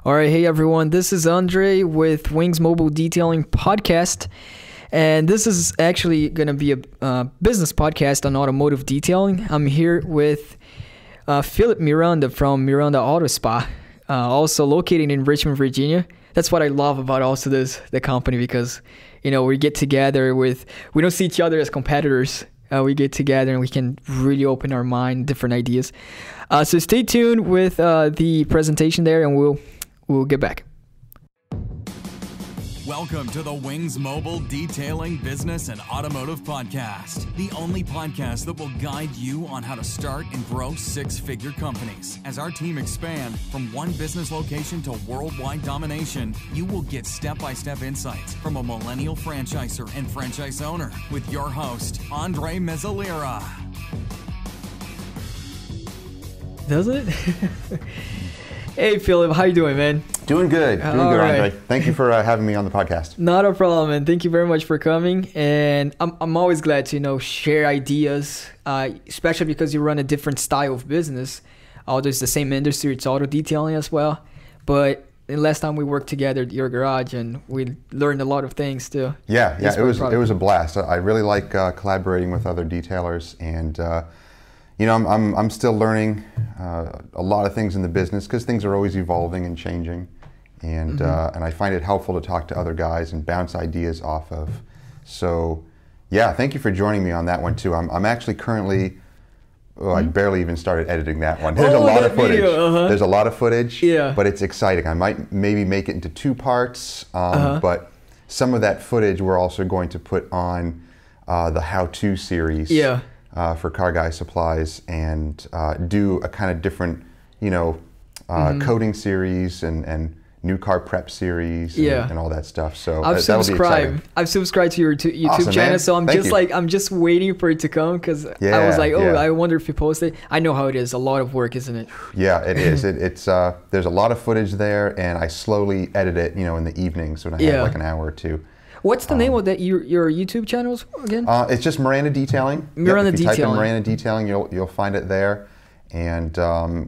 All right, hey everyone, this is Andre with Wings Mobile Detailing Podcast, and this is actually going to be a business podcast on automotive detailing. I'm here with Phillip Miranda from Miranda Auto Spa, also located in Richmond, Virginia. That's what I love about also the company, because we get together we don't see each other as competitors. We get together and we can really open our mind, different ideas. So stay tuned with the presentation there, and we'll get back. Welcome to the Wings Mobile Detailing Business and Automotive Podcast, the only podcast that will guide you on how to start and grow six-figure companies. As our team expand from one business location to worldwide domination, you will get step-by-step insights from a millennial franchisor and franchise owner with your host, Andre Mezalira. Does it? Hey, Phillip, how you doing, man? Doing good. Doing good, right. Andre. Thank you for having me on the podcast. Not a problem, and thank you very much for coming. And I'm always glad to share ideas, especially because you run a different style of business. Although it's the same industry, it's auto detailing as well. But the last time we worked together at your garage, and we learned a lot of things too. Yeah, it was a blast. I really like collaborating with other detailers, and I'm still learning a lot of things in the business because things are always evolving and changing, and I find it helpful to talk to other guys and bounce ideas off of. So, yeah, thank you for joining me on that one too. I'm actually currently, I barely even started editing that one. There's a lot of footage. There's a lot of footage, but it's exciting. I might maybe make it into two parts, but some of that footage we're also going to put on the how-to series. For Car Guy Supplies, and do a kind of different, coding series and new car prep series and all that stuff. So I've subscribed to your YouTube channel, so I'm just waiting for it to come, because I was like, I wonder if you post it. I know how it is. A lot of work, isn't it? Yeah, it is. It's there's a lot of footage there, and I slowly edit it, in the evenings when I have like an hour or two. What's the name of your YouTube channels again? It's just Miranda Detailing. If you type in Miranda Detailing, you'll find it there. And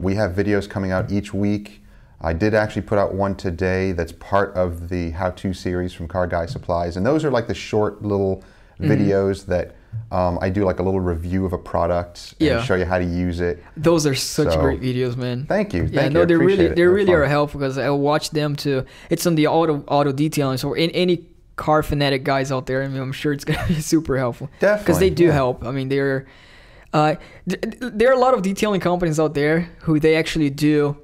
we have videos coming out each week. I did actually put out one today that's part of the how-to series from Car Guy Supplies. And those are like the short little videos that I do like a little review of a product and show you how to use it. Those are such great videos, man. Thank you. They really are helpful, because I watch them too. It's on the auto detailing, so in any car fanatic guys out there, I'm sure it's going to be super helpful. Definitely. Because they do help. There are a lot of detailing companies out there who they actually do,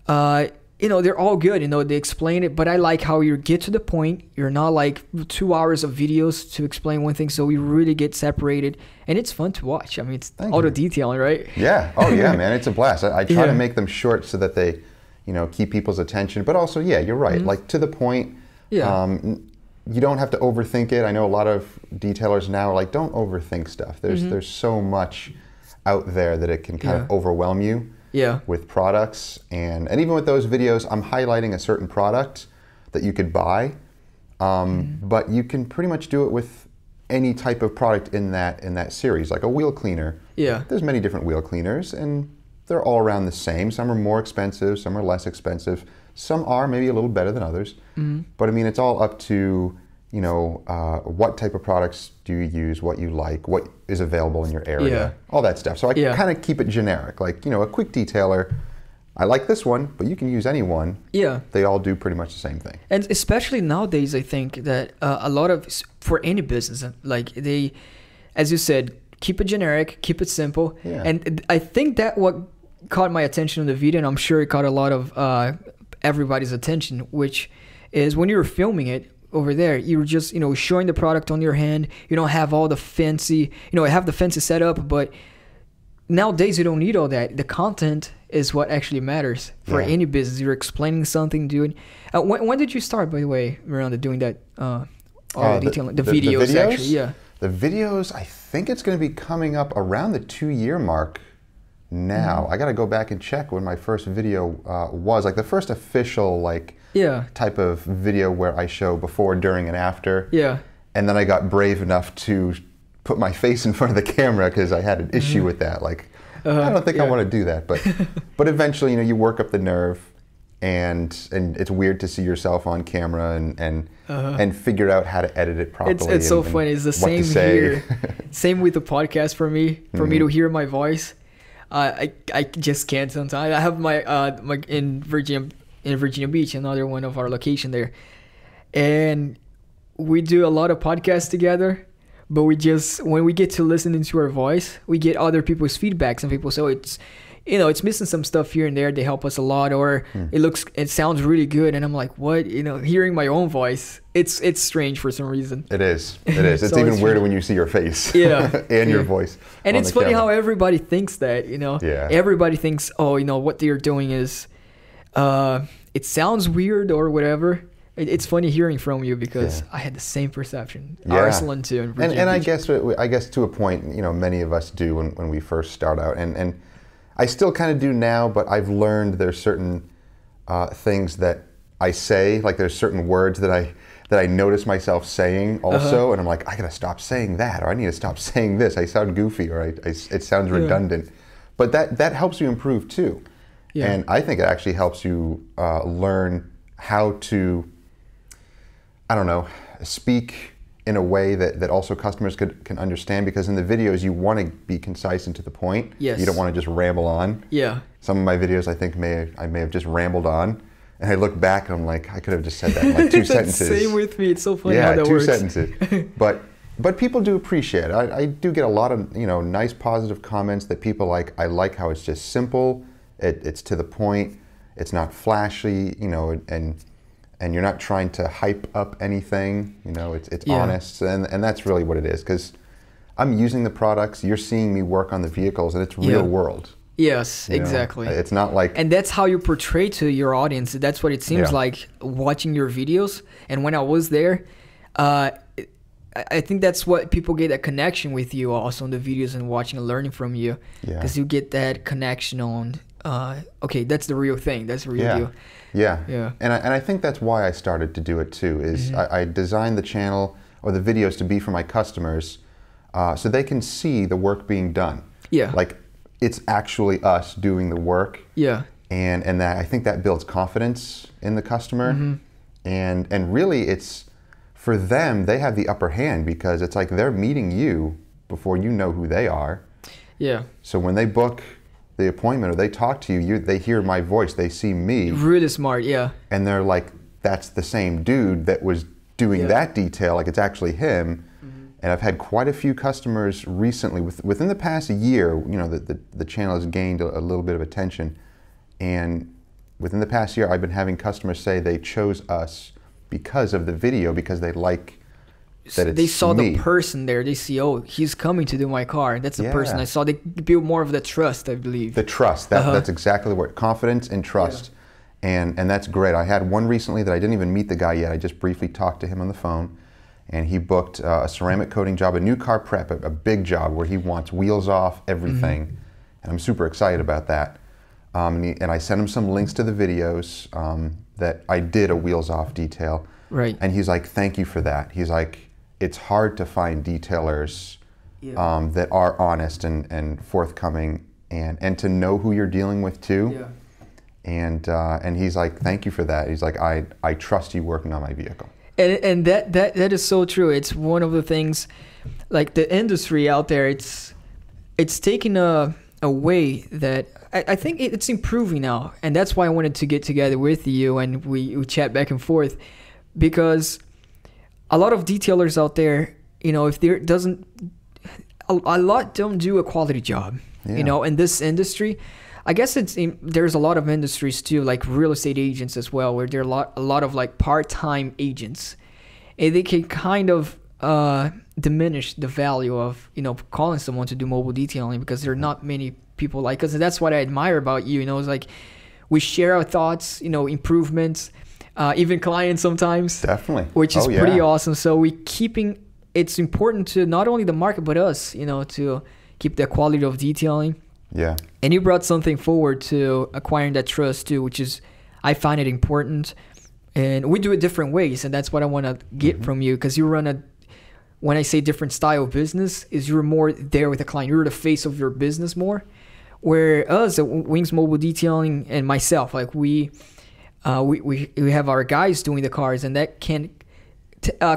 they're all good, they explain it, but I like how you get to the point. You're not like 2 hours of videos to explain one thing, so we really get separated, and it's fun to watch. It's auto detailing, right? Yeah. Oh yeah, man, it's a blast. I try to make them short so that they, keep people's attention, but also, you're right, like to the point. You don't have to overthink it. I know a lot of detailers now are like, don't overthink stuff. There's so much out there that it can kind of overwhelm you with products. And even with those videos, I'm highlighting a certain product that you could buy, but you can pretty much do it with any type of product in that series, like a wheel cleaner. There's many different wheel cleaners, and they're all around the same. Some are more expensive, some are less expensive. Some are maybe a little better than others, but it's all up to, what type of products do you use, what you like, what is available in your area, all that stuff. So I kind of keep it generic, like, a quick detailer. I like this one, but you can use any one. They all do pretty much the same thing. And especially nowadays, I think that a lot of, for any business, like they, as you said, keep it generic, keep it simple. And I think that what caught my attention in the video, and I'm sure it caught a lot of everybody's attention, which is when you were filming it over there, you were just showing the product on your hand. You don't have all the fancy, have the fancy setup, but nowadays you don't need all that. The content is what actually matters for any business. You're explaining something, doing. When did you start, by the way, Miranda, doing that detailing, the videos actually? The videos, I think it's going to be coming up around the 2-year mark now. I got to go back and check when my first video was, like the first official type of video where I show before, during, and after. And then I got brave enough to put my face in front of the camera because I had an issue with that. Like, I don't think I want to do that, but eventually, you work up the nerve. and it's weird to see yourself on camera and figure out how to edit it properly. It's so funny. It's the same here. Same with the podcast for me. For me to hear my voice, I just can't sometimes. I have my in Virginia Beach, another one of our location there, and we do a lot of podcasts together. But when we get to listening to our voice, we get other people's feedbacks, and people say, it's missing some stuff here and there. They help us a lot, or it sounds really good. And I'm like, what? Hearing my own voice, it's strange for some reason. It is. It's even weirder when you see your face. Yeah. And your voice. And it's funny how everybody thinks that, Yeah. Everybody thinks, what they're doing is, it sounds weird or whatever. It's funny hearing from you because I had the same perception. Yeah. Arslan too. In Virginia Beach. I guess to a point, many of us do when we first start out, and I still kind of do now, but I've learned there's certain things that I say, like there's certain words that I notice myself saying also, and I'm like, I gotta stop saying that, or I need to stop saying this. I sound goofy, or it sounds redundant. But that helps you improve too. Yeah. And I think it actually helps you learn how to, speak in a way that also customers can understand, because in the videos you want to be concise and to the point. Yes. You don't want to just ramble on. Yeah. Some of my videos I think I may have just rambled on, and I look back and I'm like, I could have just said that in like 2 sentences. Same with me. It's so funny how that works. 2 sentences. But people do appreciate it. I do get a lot of nice positive comments that people like. I like how it's just simple. It's to the point. It's not flashy. And you're not trying to hype up anything, it's honest, and that's really what it is, because I'm using the products, you're seeing me work on the vehicles, and it's real world. Yes, exactly. It's not like... And that's how you portray to your audience. That's what it seems like watching your videos. And when I was there, I think that's what people get, that connection with you also in the videos and watching and learning from you. Because you get that connection on, okay, that's the real thing, that's the real deal. Yeah. And I think that's why I started to do it too, is I designed the channel or the videos to be for my customers so they can see the work being done. Yeah. Like it's actually us doing the work. Yeah. And that I think that builds confidence in the customer. And really it's for them, they have the upper hand, because it's like they're meeting you before you know who they are. Yeah. So when they book the appointment or they talk to you, they hear my voice, they see me. Really smart, yeah. And they're like, that's the same dude that was doing that detail, like it's actually him. And I've had quite a few customers recently, within the past year, the channel has gained a little bit of attention. And within the past year, I've been having customers say they chose us because of the video, because they like that it's they saw me. The person there. They see, oh, he's coming to do my car. That's the person I saw. They build more of the trust, I believe. The trust. That's exactly the word. Confidence and trust. Yeah. And that's great. I had one recently that I didn't even meet the guy yet. I just briefly talked to him on the phone. And he booked a ceramic coating job, a new car prep, a big job where he wants wheels off, everything. And I'm super excited about that. And I sent him some links to the videos that I did a wheels off detail. Right. And he's like, thank you for that. He's like, it's hard to find detailers that are honest and forthcoming and to know who you're dealing with too. Yeah. And he's like, thank you for that. He's like, I trust you working on my vehicle. And that is so true. It's one of the things, like the industry out there, it's taking a way that I think it's improving now. And that's why I wanted to get together with you and we chat back and forth, because a lot of detailers out there, if there doesn't, a lot don't do a quality job, in this industry. I guess there's a lot of industries too, like real estate agents as well, where there are a lot of like part-time agents, and they can kind of diminish the value of calling someone to do mobile detailing, because there are not many people like us. And that's what I admire about you. It's like we share our thoughts, improvements, even clients sometimes. Definitely, which is pretty awesome. So it's important to not only the market but us, to keep the quality of detailing. Yeah. And you brought something forward to acquiring that trust too, which is, I find it important. And we do it different ways. And that's what I want to get from you. Because you run when I say different style of business, is you're more there with the client. You're the face of your business more. Where us at Wings Mobile Detailing and myself, like we we have our guys doing the cars, and that can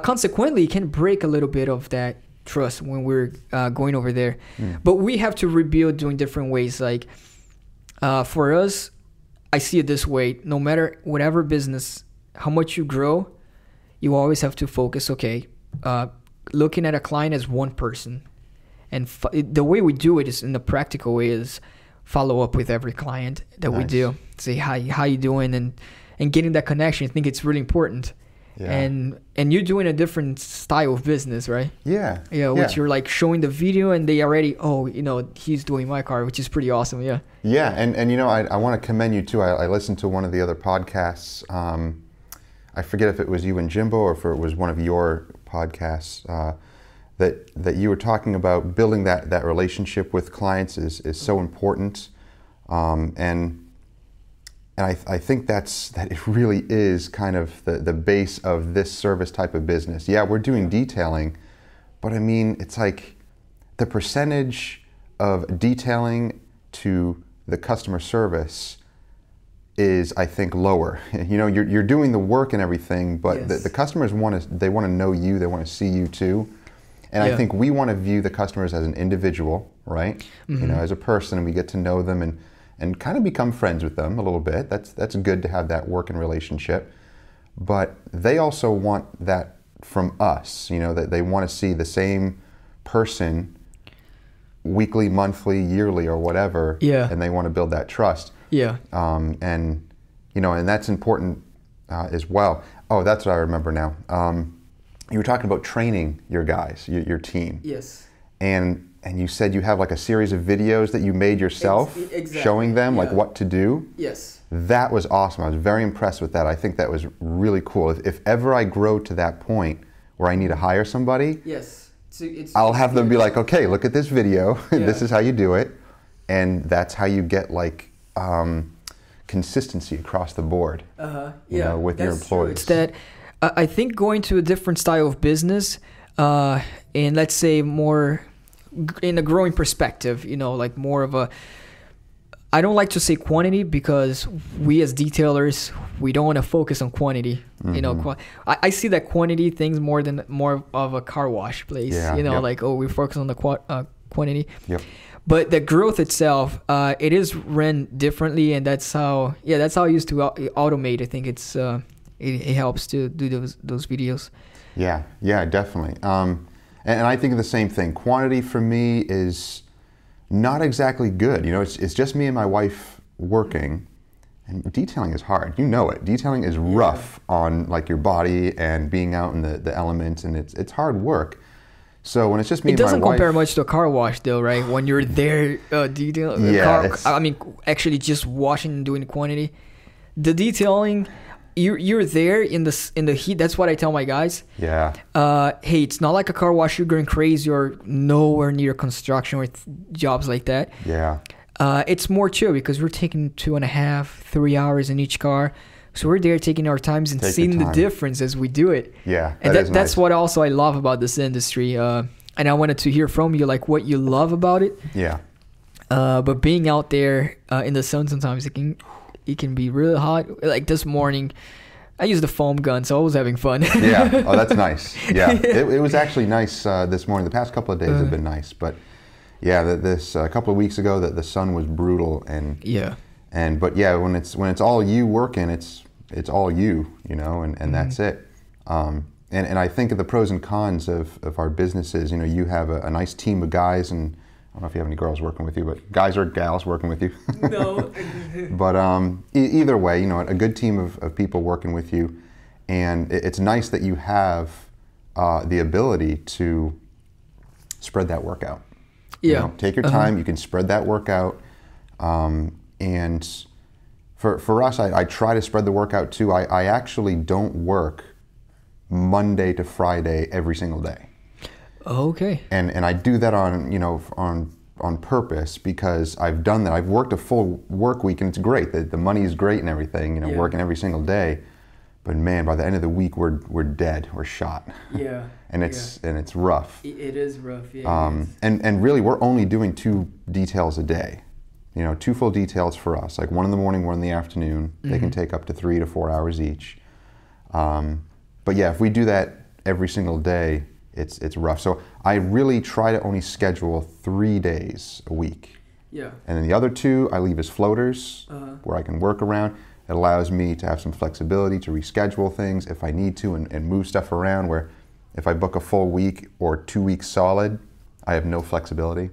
consequently can break a little bit of that trust when we're going over there. But we have to rebuild doing different ways. Like for us, I see it this way: no matter whatever business, how much you grow, you always have to focus. Okay, looking at a client as one person, and the way we do it is in the practical way is follow up with every client that we do. Say how you doing, and getting that connection. I think it's really important. Yeah. And you're doing a different style of business, right? Yeah. Yeah, which you're like showing the video and they already, he's doing my car, which is pretty awesome. Yeah. Yeah, and I want to commend you too. I listened to one of the other podcasts. I forget if it was you and Jimbo or if it was one of your podcasts that you were talking about building that relationship with clients is so important. And I think that it really is kind of the base of this service type of business. Yeah, we're doing detailing, but I mean, it's like the percentage of detailing to the customer service is, I think, lower. You're doing the work and everything, but the customers want to know you, they want to see you too. And I think we want to view the customers as an individual, right? Mm-hmm. As a person, and we get to know them and kind of become friends with them a little bit. That's good to have that working relationship. But they also want that from us, that they want to see the same person weekly, monthly, yearly, or whatever. Yeah. And they want to build that trust. Yeah. And that's important as well. Oh, that's what I remember now. You were talking about training your guys, your team. Yes. And you said you have like a series of videos that you made yourself, exactly. Showing them like what to do. Yes. That was awesome. I was very impressed with that. I think that was really cool. If ever I grow to that point where I need to hire somebody, yes, I'll have them be like, okay, look at this video. This is how you do it, and that's how you get like consistency across the board. With your employees. True. It's that I think going to a different style of business, and let's say more in a growing perspective, like more of a, I don't like to say quantity because we as detailers, we don't want to focus on quantity. Mm-hmm. I see that quantity things more of a car wash place, like, we focus on the quantity. Yep. But the growth itself, it is run differently, and that's how I used to automate. I think it helps to do those videos. Yeah, definitely. And I think the same thing. Quantity for me is not exactly good. It's just me and my wife working, and detailing is hard. You know it. Detailing is rough on like your body and being out in the elements, and it's hard work. So when it's just me and my wife, it doesn't compare much to a car wash, though, right? When you're there detailing the car, actually just washing and doing the quantity. The detailing, you're there in the heat. That's what I tell my guys. Yeah. Hey, it's not like a car wash. You're going crazy or nowhere near construction or jobs like that. Yeah. It's more chill because we're taking 2.5, 3 hours in each car. So we're there taking our times and seeing the difference as we do it. Yeah. And that's nice. What also I love about this industry. And I wanted to hear from you like what you love about it. Yeah. But being out there in the sun sometimes it can be really hot. Like this morning, I used the foam gun, so I was having fun. Yeah. Oh, that's nice. Yeah. It was actually nice this morning. The past couple of days have been nice, but yeah, this a couple of weeks ago the sun was brutal but when it's all you working, it's all you, and that's it. And I think of the pros and cons of our businesses. You have a nice team of guys, and I don't know if you have any girls working with you, but guys or gals working with you. No. But either way, a good team of people working with you, and it's nice that you have the ability to spread that work out. Yeah. Take your time. You can spread that work out. And for us, I try to spread the work out too. I actually don't work Monday to Friday every single day. Okay. And I do that on purpose because I've done that. I've worked a full work week and it's great. The money is great and everything, working every single day. But man, by the end of the week, we're dead. We're shot. Yeah. And it's rough. It is rough. Yeah. And really, we're only doing 2 details a day. You know, 2 full details for us, like 1 in the morning, 1 in the afternoon. They can take up to 3 to 4 hours each. But yeah, if we do that every single day, it's rough. So I really try to only schedule 3 days a week. Yeah. And then the other 2 I leave as floaters, where I can work around. It allows me to have some flexibility to reschedule things if I need to, and move stuff around, where if I book a full week or 2 weeks solid, I have no flexibility.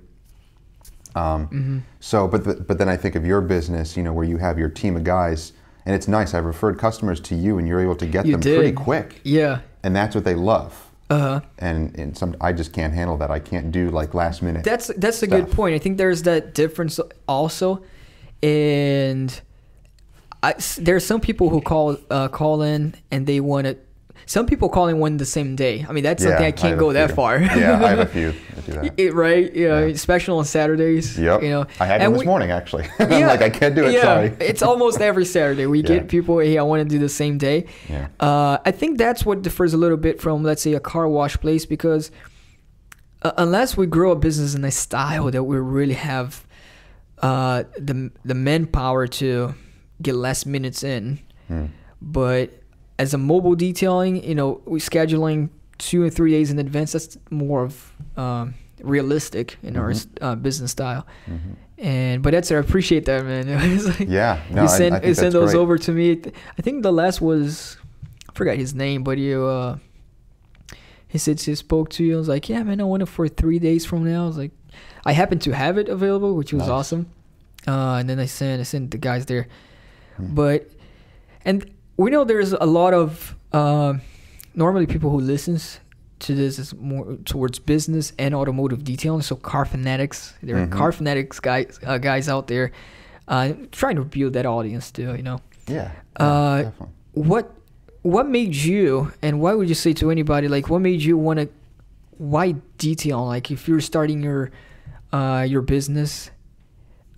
So, but then I think of your business, you know, where you have your team of guys, and it's nice. I've referred customers to you, and you're able to get them pretty quick. Yeah. And that's what they love. And I just can't handle that. I can't do like last minute. That's a good point. I think there's that difference also, and there's some people who call in and they want to. Some people call in one the same day. I mean, that's something I can't go that far. Yeah, I have a few that do that. Right? Yeah, especially on Saturdays. Yep. You know, I had one this morning actually. I'm like, I can't do it. Sorry. It's almost every Saturday we get people. Hey, I want to do the same day. Yeah. I think that's what differs a little bit from, let's say, a car wash place, because unless we grow a business in a style that we really have the manpower to get less minutes in, but as a mobile detailing, you know, we're scheduling 2 or 3 days in advance. That's more of realistic in our business style. But I appreciate that, man. It's like, no, you send those great. over to me. I think the last was, I forgot his name, but he said he spoke to you. I was like, yeah, man, I want it for 3 days from now. I was like, I happened to have it available, which was awesome. And then I sent the guys there, and we know there's a lot of normally people who listens to this is more towards business and automotive detailing. So car fanatics, there are car fanatics guys out there trying to build that audience too. You know. Yeah. Definitely. What made you, and why would you say to anybody, like, what made you want to? Why detail? Like, if you're starting your business,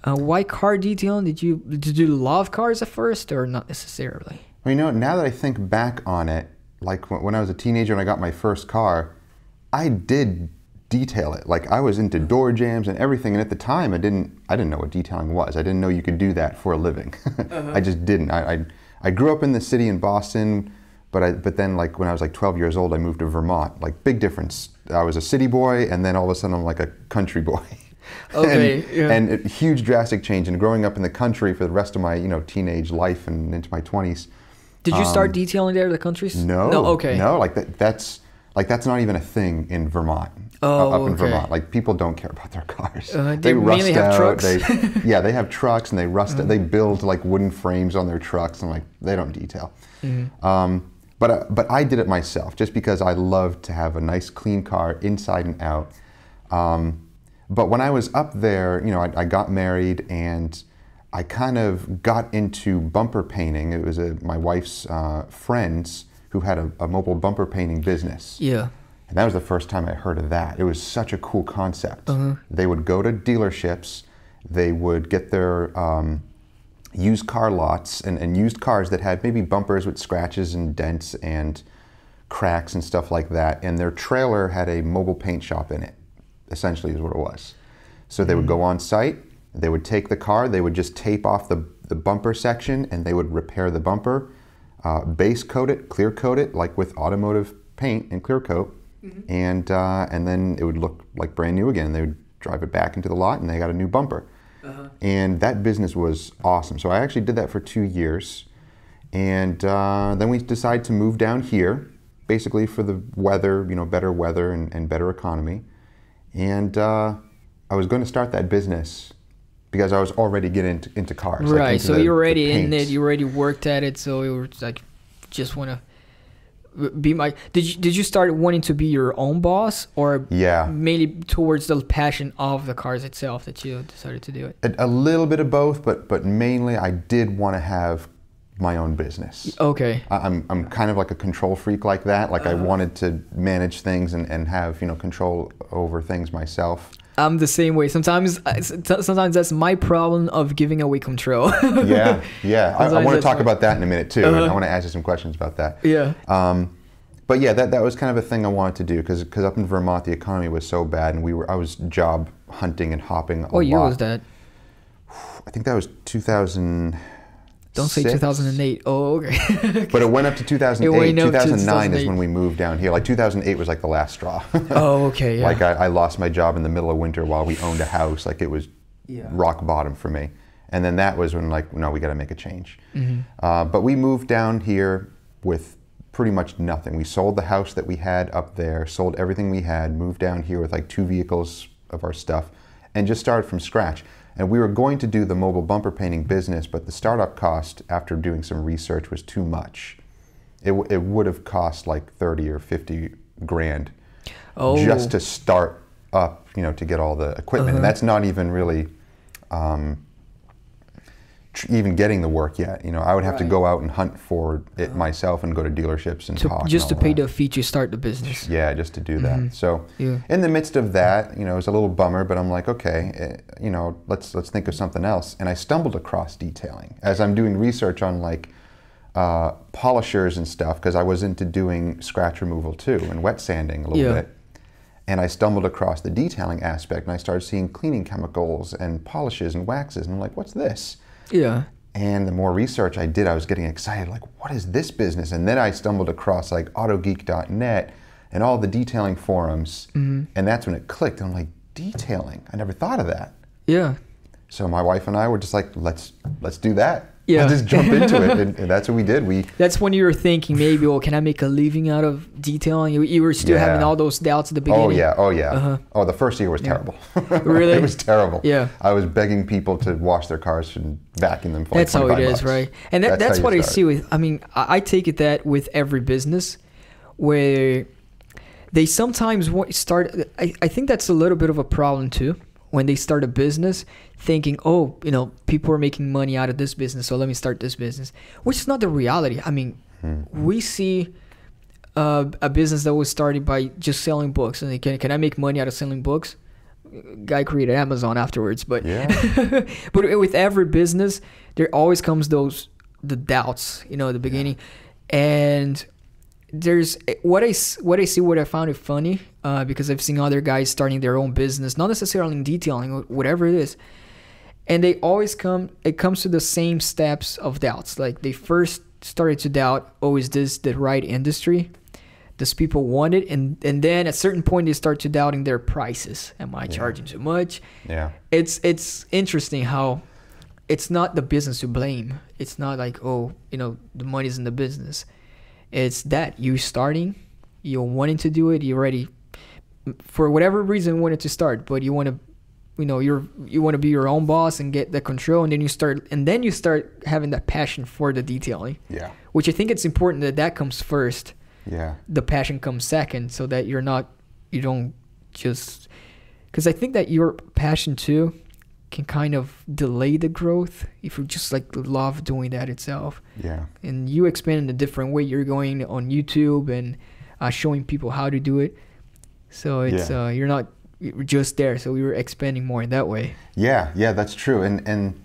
why car detailing? Did you love cars at first, or not necessarily? Well, you know, now that I think back on it, like when I was a teenager and I got my first car, I did detail it. Like, I was into door jambs and everything, and at the time I didn't know what detailing was. I didn't know you could do that for a living. I just didn't. I grew up in the city in Boston, but then like when I was like 12 years old, I moved to Vermont. Like, big difference. I was a city boy, and then all of a sudden I'm like a country boy. And a huge drastic change. And growing up in the country for the rest of my teenage life and into my 20s. Did you start detailing there, the countries? No. Okay. No, that's not even a thing in Vermont. Up in Vermont, like, people don't care about their cars. They rust mainly have out. trucks. They have trucks and they rust. They build like wooden frames on their trucks, and like they don't detail. But I did it myself just because I love to have a nice clean car inside and out. But when I was up there, I got married and I kind of got into bumper painting. It was my wife's friends who had a mobile bumper painting business. Yeah. And that was the first time I heard of that. It was such a cool concept. They would go to dealerships, they would get their used car lots and used cars that had maybe bumpers with scratches and dents and cracks and stuff like that. And their trailer had a mobile paint shop in it, essentially is what it was. So they would go on site, they would take the car, they would just tape off the bumper section, and they would repair the bumper, base coat it, clear coat it, like with automotive paint and clear coat, and then it would look like brand new again. They would drive it back into the lot, and they got a new bumper. And that business was awesome. So I actually did that for 2 years, and then we decided to move down here, basically for the weather, better weather and better economy. And I was going to start that business because I was already getting into cars. Right, like so you're already in it, you already worked at it, so you were like, just want to be my... Did you start wanting to be your own boss, or mainly towards the passion of the cars itself that you decided to do it? A little bit of both, but mainly I did want to have my own business. Okay. I'm kind of like a control freak like that. Like, I wanted to manage things and have control over things myself. I'm the same way. Sometimes that's my problem of giving away control. Yeah. I want to talk about that in a minute too. I want to ask you some questions about that. Yeah. But yeah, that was kind of a thing I wanted to do because up in Vermont the economy was so bad, and I was job hunting and hopping a lot. What year was that? I think that was 2000. Don't say 2008. Oh, okay. But it went up to 2008. 2009 is when we moved down here. Like 2008 was like the last straw. Oh, okay, yeah. Like I lost my job in the middle of winter while we owned a house. Like it was rock bottom for me. And then that was when like, no, we got to make a change. But we moved down here with pretty much nothing. We sold the house that we had up there, sold everything we had, moved down here with like 2 vehicles of our stuff, and just started from scratch. And we were going to do the mobile bumper painting business, but the startup cost, after doing some research, was too much. It would have cost like 30 or 50 grand just to start up, you know, to get all the equipment. And that's not even really even getting the work yet. You know, I would have to go out and hunt for it myself and go to dealerships and talk. Just to pay the fee to start the business. Yeah, just to do that. So in the midst of that, you know, it was a little bummer, but I'm like, okay, you know, let's think of something else. And I stumbled across detailing as I'm doing research on like polishers and stuff, because I was into doing scratch removal too and wet sanding a little bit. And I stumbled across the detailing aspect, and I started seeing cleaning chemicals and polishes and waxes, and I'm like, what's this? Yeah. And the more research I did, I was getting excited, like, what is this business? And then I stumbled across like autogeek.net and all the detailing forums, and that's when it clicked. I'm like, detailing? I never thought of that. Yeah. So my wife and I were just like, let's do that. Yeah. Let's just jump into it, and that's what we did. That's when you were thinking maybe, well, can I make a living out of detailing? You were still having all those doubts at the beginning. Oh yeah. Oh, the first year was terrible. Really? It was terrible. Yeah. I was begging people to wash their cars and vacuum them for like $25. That's how it is, right? And that's what I see with. I mean, I take it that with every business, where they sometimes start. I think that's a little bit of a problem too. When they start a business thinking, oh, you know, people are making money out of this business, so let me start this business, which is not the reality. I mean, we see a business that was started by just selling books, and can I make money out of selling books? Guy created Amazon afterwards, but but with every business, there always comes the doubts, you know, at the beginning, and there's what I found it funny, because I've seen other guys starting their own business, not necessarily in detailing, whatever it is, and it comes to the same steps of doubts. Like they first started to doubt, oh, is this the right industry? Does people want it? And then at a certain point they start to doubting their prices. Am I charging too much? Yeah. It's interesting how it's not the business to blame. It's not like, oh, you know, the money's in the business. It's that you're starting, you're wanting to do it, you already, for whatever reason, wanted to start, but you want to, you know, you want to be your own boss and get the control, and then you start having that passion for the detailing. Yeah. Which I think it's important that comes first. Yeah. The passion comes second, so that you don't just, because I think that your passion too can kind of delay the growth if you just like love doing that itself. Yeah. And you expand in a different way. You're going on YouTube and showing people how to do it. So it's you're not just there. So we were expanding more in that way. Yeah, that's true. And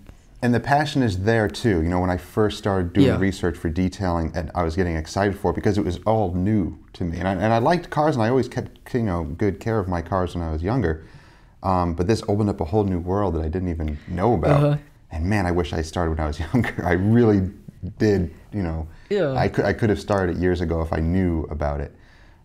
the passion is there too. You know, when I first started doing research for detailing, and I was getting excited for it because it was all new to me. And I liked cars, and I always kept, you know, good care of my cars when I was younger. But this opened up a whole new world that I didn't even know about. And man, I wish I started when I was younger. I really did, you know. Yeah. I could have started it years ago if I knew about it.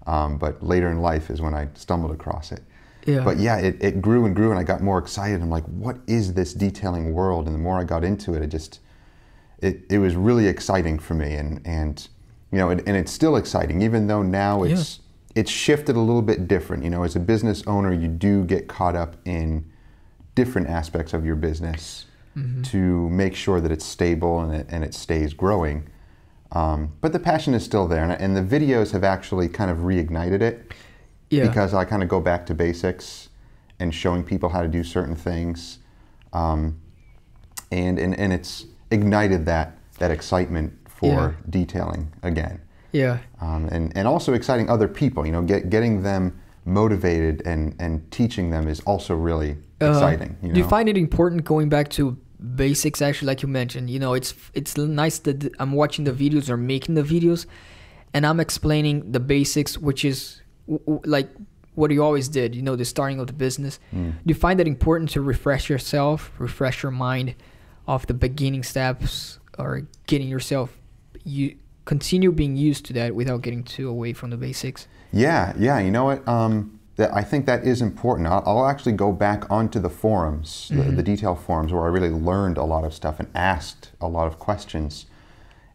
But later in life is when I stumbled across it. Yeah. But yeah, it grew and grew, and I got more excited. I'm like, what is this detailing world? And the more I got into it, it was really exciting for me. And you know, and it's still exciting, even though now it's shifted a little bit different. You know, as a business owner, you do get caught up in different aspects of your business to make sure that it's stable and it stays growing. But the passion is still there, and the videos have actually kind of reignited it. Yeah. Because I kind of go back to basics and showing people how to do certain things, and it's ignited that excitement for detailing again. Yeah. And also exciting other people, you know, getting them motivated and teaching them is also really exciting. You know? Do you find it important going back to basics, actually, like you mentioned? You know, it's nice that I'm watching the videos or making the videos, and I'm explaining the basics, which is like what you always did, the starting of the business. Do you find it important to refresh yourself, refresh your mind of the beginning steps, or getting yourself, you continue being used to that without getting too away from the basics? Yeah, you know what? I think that is important. I'll actually go back onto the forums, the detail forums, where I really learned a lot of stuff and asked a lot of questions.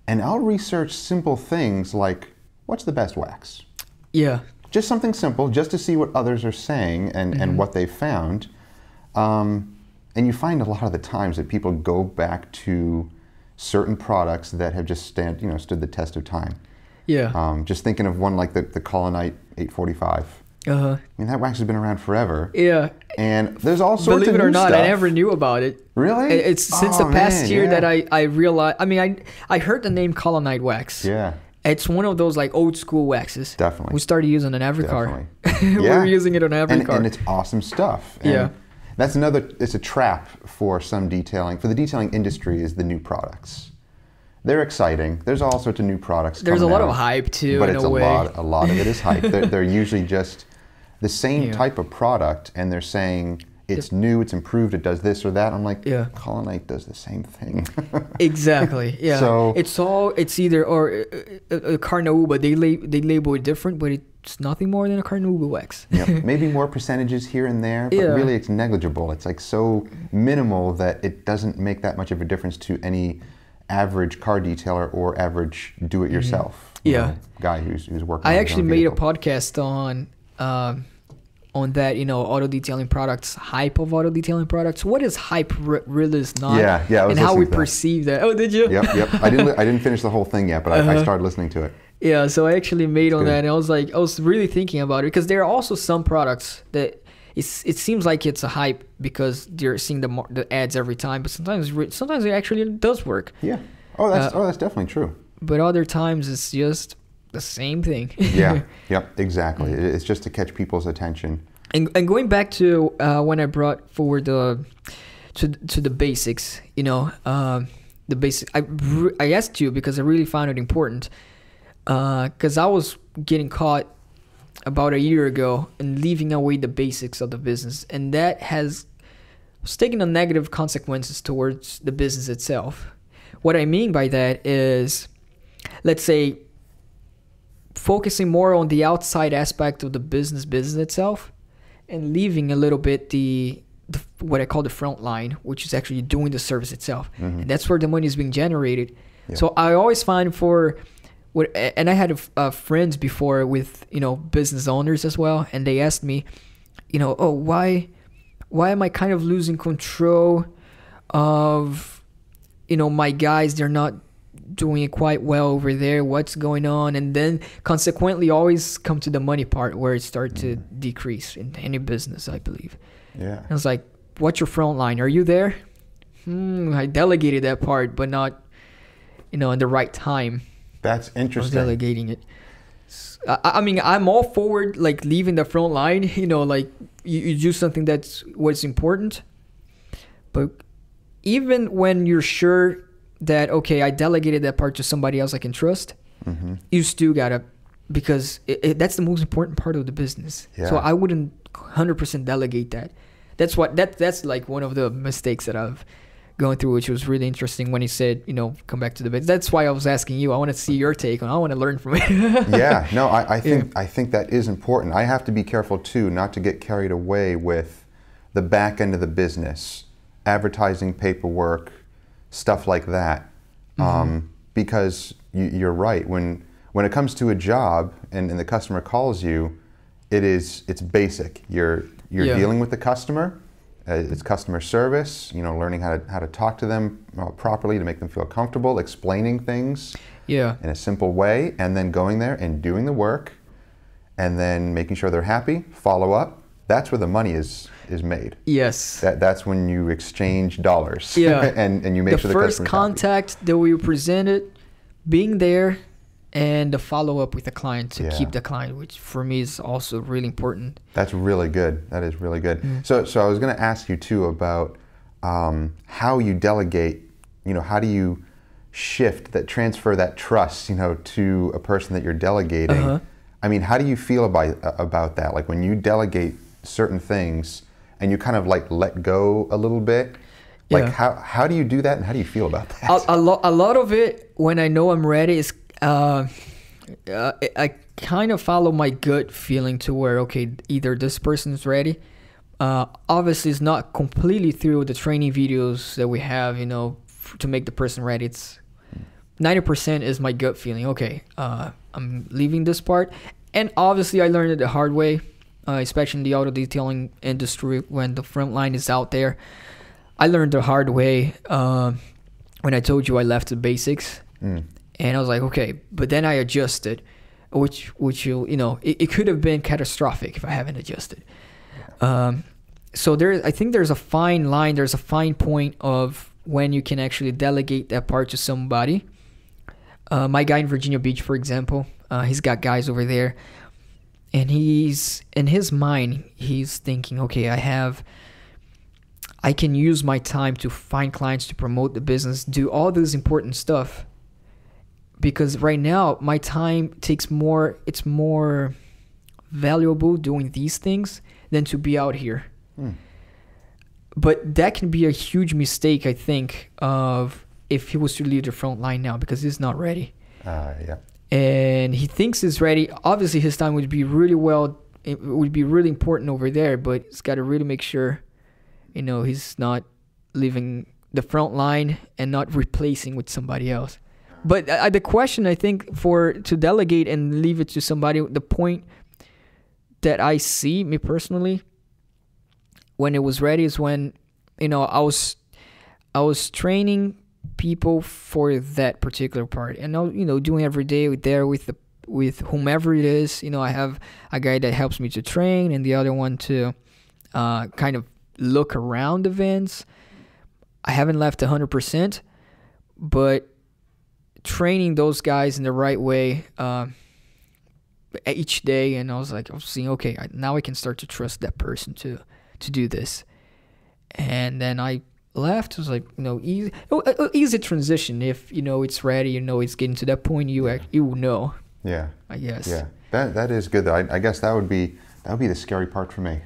And I'll research simple things like, what's the best wax? Yeah. Just something simple, just to see what others are saying and what they've found. And you find a lot of the times that people go back to certain products that have just stood the test of time. Yeah. Just thinking of one like the Colonite 845. I mean, that wax has been around forever. Yeah. And there's all sorts of new stuff. Believe it or not, I never knew about it. Really? It's since the past year that I realized. I mean, I heard the name Colonite wax. Yeah. It's one of those like old school waxes. Definitely. We started using it in every car. We're using it on every car. And it's awesome stuff. And that's it's a trap for some detailing. For the detailing industry is the new products. They're exciting. There's all sorts of new products There's coming a lot out, of hype too, but in it's a way. a lot of it is hype. They're usually just the same type of product, and they're saying it's new, it's improved, it does this or that. I'm like, Colonite does the same thing. Exactly. Yeah. So it's either or a Carnauba. They label it different, but it's nothing more than a Carnauba wax. Maybe more percentages here and there, but really it's negligible. It's like so minimal that it doesn't make that much of a difference to any average car detailer or average do-it-yourself guy who's working. I actually made a podcast on that, auto detailing products, hype of auto detailing products. What is hype really is not, and how we perceive that. Oh, did you? Yep. I didn't finish the whole thing yet, but I started listening to it. Yeah, so I actually made on that, and I was really thinking about it, because there are also some products that it seems like it's a hype because they're seeing the ads every time, but sometimes it actually does work. Yeah. That's definitely true. But other times it's just the same thing. Yep, exactly. It's just to catch people's attention. And going back to when I brought forward to the basics, the basic. I asked you because I really found it important, because I was getting caught about a year ago and leaving away the basics of the business, and that was taking on negative consequences towards the business itself. What I mean by that is, let's say, focusing more on the outside aspect of the business itself, and leaving a little bit the what I call the front line, which is actually doing the service itself. And that's where the money is being generated. So I always find and I had friends before with business owners as well, and they asked me, why am I kind of losing control of my guys? They're not doing it quite well over there. What's going on? And then consequently always come to the money part, where it starts to decrease in any business, I believe. And I was like, what's your front line? Are you there? I delegated that part, but not in the right time. That's interesting. I was delegating it. I mean, I'm all forward, like leaving the front line, like you do something that's what's important. But even when you're sure that, okay, I delegated that part to somebody else I can trust, you still gotta, because that's the most important part of the business. So I wouldn't 100% delegate that. That's like one of the mistakes that I've going through, which was really interesting when he said, come back to the business. That's why I was asking you. I want to see your take on. I want to learn from it. I think that is important. I have to be careful too, not to get carried away with the back end of the business, advertising, paperwork, stuff like that. Because you're right. When it comes to a job and the customer calls you, it's basic. You're dealing with the customer. It's customer service, learning how to talk to them properly to make them feel comfortable, explaining things in a simple way, and then going there and doing the work, and then making sure they're happy, follow up. That's where the money is made. Yes. That's when you exchange dollars. and you make sure the first contact happy. That we presented, being there, and the follow-up with the client to keep the client, which for me is also really important. That's really good. That is really good. So I was going to ask you too about how you delegate, how do you transfer that trust, to a person that you're delegating I mean, how do you feel about that? Like when you delegate certain things and you kind of like let go a little bit, like how do you do that and how do you feel about that? A lot of it, when I know I'm ready, is I kind of follow my gut feeling to where, okay, either this person's ready. Obviously, it's not completely through the training videos that we have, you know, to make the person ready. It's 90% is my gut feeling. Okay, I'm leaving this part. And obviously, I learned it the hard way, especially in the auto detailing industry when the front line is out there. I learned the hard way when I told you I left the basics. And I was like, okay, but then I adjusted, which you know, it could have been catastrophic if I haven't adjusted. So I think there's a fine line, there's a fine point of when you can actually delegate that part to somebody. My guy in Virginia Beach, for example, he's got guys over there, and he's in his mind, he's thinking, okay, I can use my time to find clients, to promote the business, do all this important stuff. Because right now, my time it's more valuable doing these things than to be out here. But that can be a huge mistake, I think, of if he was to leave the front line now, because he's not ready. And he thinks he's ready. Obviously, his time would be it would be really important over there, but he's got to really make sure, you know, he's not leaving the front line and not replacing with somebody else. But the question, I think, to delegate and leave it to somebody, the point that I see, me personally, when it was ready is when, you know, I was training people for that particular part, and I, you know, doing every day with whomever it is. You know, I have a guy that helps me to train, and the other one to kind of look around events. I haven't left 100%, but training those guys in the right way each day, and I was seeing, okay, now I can start to trust that person to do this. And then I left. It was like, you know, easy transition. If, you know, it's ready, you know, it's getting to that point, you know. Yeah. I guess. Yeah. That is good though. I guess that would be the scary part for me,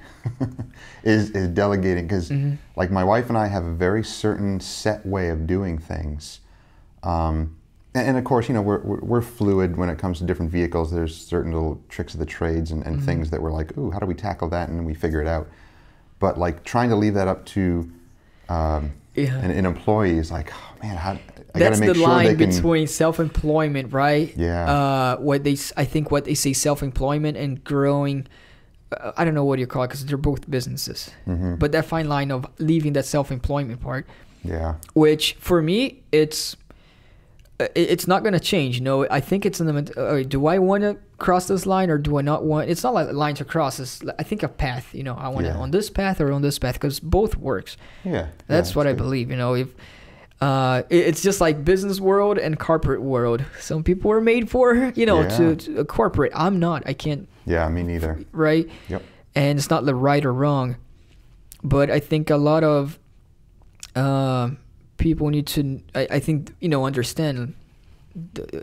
is delegating, because like my wife and I have a very certain set way of doing things. And of course, you know, we're fluid when it comes to different vehicles. There's certain little tricks of the trades and things that we're like, ooh, how do we tackle that? And then we figure it out. But like trying to leave that up to an employee is like, oh man, I got to make sure they can. That's the line between self-employment, right? Yeah. I think what they say, self-employment and growing. I don't know what you call it, because they're both businesses. But that fine line of leaving that self-employment part. Yeah. Which for me, it's not going to change. You know, I think it's in the, do I want to cross this line or do I not want? It's not like a line to cross. It's, I think, a path. You know, I want it on this path or on this path, because both works. Yeah. That's what I believe. You know, if it's just like business world and corporate world. Some people are made for, you know, to a corporate. I'm not. I can't. Yeah, me neither. Right? Yep. And it's not the right or wrong. But I think a lot of people need to, I think, you know, understand,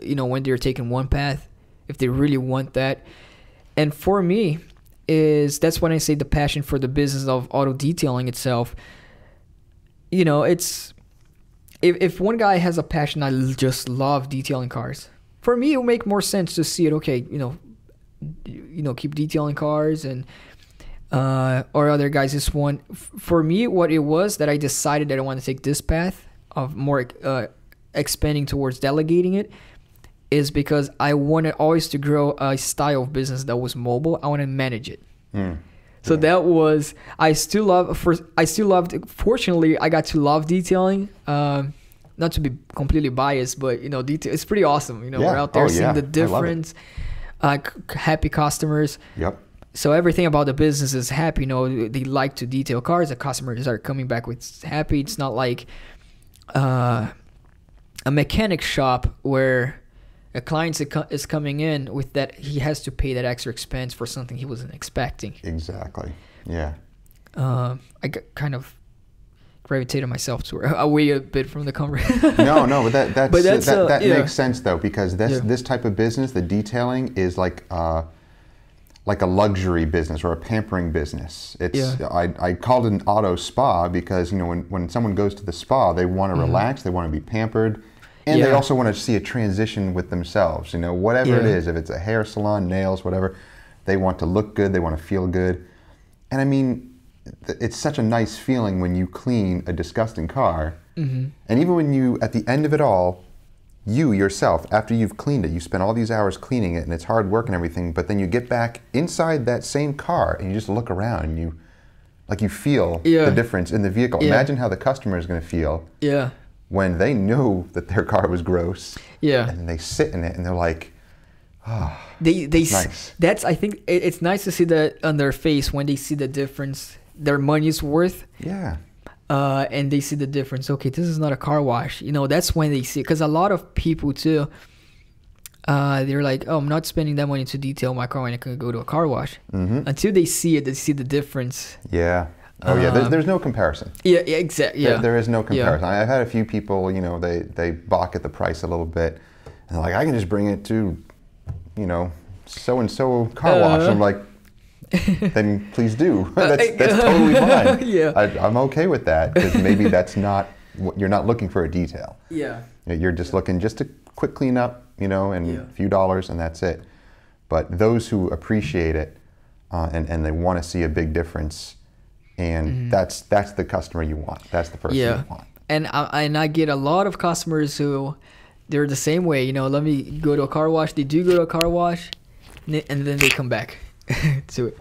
you know, when they're taking one path, if they really want that. And for me, that's when I say the passion for the business of auto detailing itself. You know, it's, if one guy has a passion, I just love detailing cars. For me, it would make more sense to see it, okay, you know, keep detailing cars, and or other guys just want. For me, what it was that I decided that I want to take this path of more expanding towards delegating it, is because I wanted always to grow a style of business that was mobile. I want to manage it. So that was, I still loved, fortunately, I got to love detailing. Not to be completely biased, but, you know, detail, it's pretty awesome. You know, we're out there seeing the difference, happy customers. Yep. So everything about the business is happy. You know, they like to detail cars. The customers are coming back with happy. It's not like a mechanic shop where a client is coming in with that he has to pay that extra expense for something he wasn't expecting. Exactly. Yeah. I kind of gravitated myself to away a bit from the conversation. No, but that makes sense though, because this type of business, the detailing, is like like a luxury business or a pampering business. I called it an auto spa because, you know, when someone goes to the spa, they want to relax, they want to be pampered, and they also want to see a transition with themselves. You know, whatever it is, if it's a hair salon, nails, whatever, they want to look good, they want to feel good. And I mean, it's such a nice feeling when you clean a disgusting car, and even when you, at the end of it all, you yourself, after you've cleaned it, you spend all these hours cleaning it and it's hard work and everything, but then you get back inside that same car and you just look around and you feel the difference in the vehicle. Imagine how the customer is going to feel when they know that their car was gross and then they sit in it and they're like, oh, that's nice. That's, I think it's nice to see that on their face when they see the difference their money's worth. And they see the difference. Okay, this is not a car wash. You know, that's when they see it. Because a lot of people too, they're like, oh, I'm not spending that money to detail my car when I can go to a car wash. Until they see it, they see the difference. There's no comparison. Exactly. There is no comparison. I've had a few people, you know, they balk at the price a little bit. And they're like, I can just bring it to, you know, so-and-so car wash. I'm like, then please do. That's totally fine. I'm okay with that, because maybe that's not what you're not looking for, a detail. You're just looking just to quick clean up, you know, and a few dollars, and that's it. But those who appreciate it and they want to see a big difference, and that's the customer you want. That's the person you want. And I get a lot of customers who they're the same way. You know, let me go to a car wash. They do go to a car wash, and then they come back to it.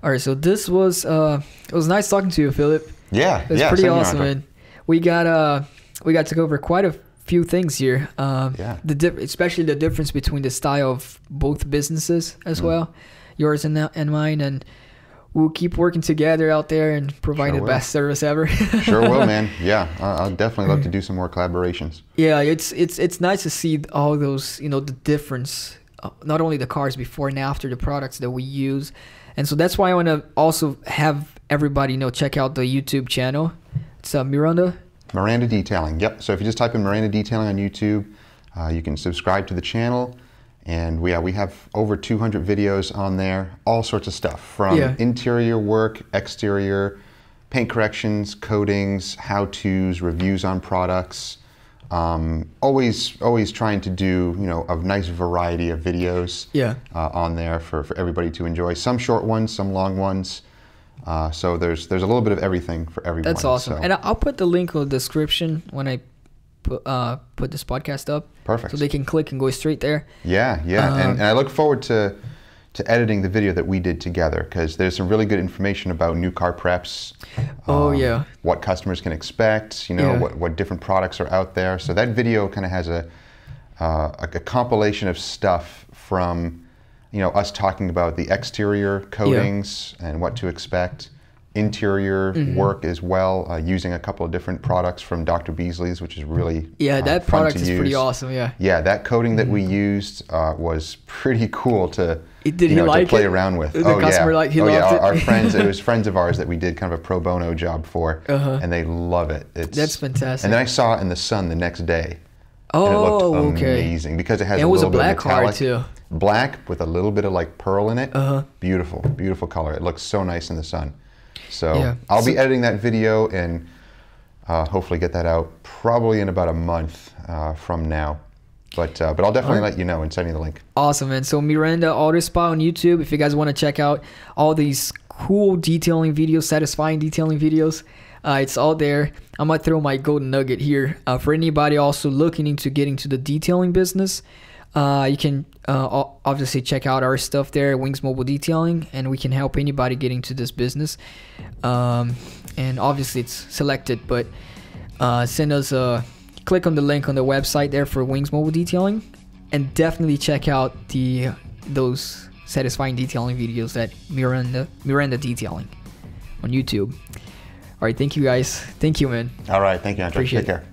All right, so this was it was nice talking to you, Philip. It was pretty awesome, man. We got to go over quite a few things here. Especially the difference between the style of both businesses as well, yours and mine, and we'll keep working together out there and provide the best service ever. Sure will, man. I'll definitely love to do some more collaborations. It's nice to see all those, you know, the difference. Not only the cars before and after, the products that we use. And so that's why I want to also have everybody, you know, check out the YouTube channel. It's Miranda Detailing. Yep. So if you just type in Miranda Detailing on YouTube, you can subscribe to the channel. And we have over 200 videos on there, all sorts of stuff from interior work, exterior, paint corrections, coatings, how-tos, reviews on products. Always trying to do, you know, a nice variety of videos on there for everybody to enjoy. Some short ones, some long ones. So there's a little bit of everything for everyone. That's awesome. So. And I'll put the link in the description when I put this podcast up. Perfect. So they can click and go straight there. And I look forward to editing the video that we did together, because there's some really good information about new car preps. What customers can expect, you know, what different products are out there. So that video kind of has a compilation of stuff from, you know, us talking about the exterior coatings and what to expect, interior work as well, using a couple of different products from Dr. Beasley's, which is really that product is pretty awesome. That coating that we used was pretty cool to to play around with. The customer loved it. Our friends, it was friends of ours that we did kind of a pro bono job for, and they love it. That's fantastic. And then I saw it in the sun the next day. And it looked amazing, because it has a little bit of metallic. It was a black car too. Black with a little bit of like pearl in it. Beautiful, beautiful color. It looks so nice in the sun. So I'll be editing that video and hopefully get that out probably in about a month from now. But I'll definitely let you know and send you the link. Awesome, man. So Miranda Auto Spa on YouTube, if you guys want to check out all these cool detailing videos, satisfying detailing videos, it's all there. I'm going to throw my golden nugget here. For anybody also looking into getting to the detailing business, you can obviously check out our stuff there, Wings Mobile Detailing, and we can help anybody getting to this business. And obviously it's selected, but send us click on the link on the website there for Wings Mobile Detailing, and definitely check out those satisfying detailing videos at Miranda Detailing on YouTube. All right, thank you guys. Thank you, man. All right, thank you, Andre. Take care.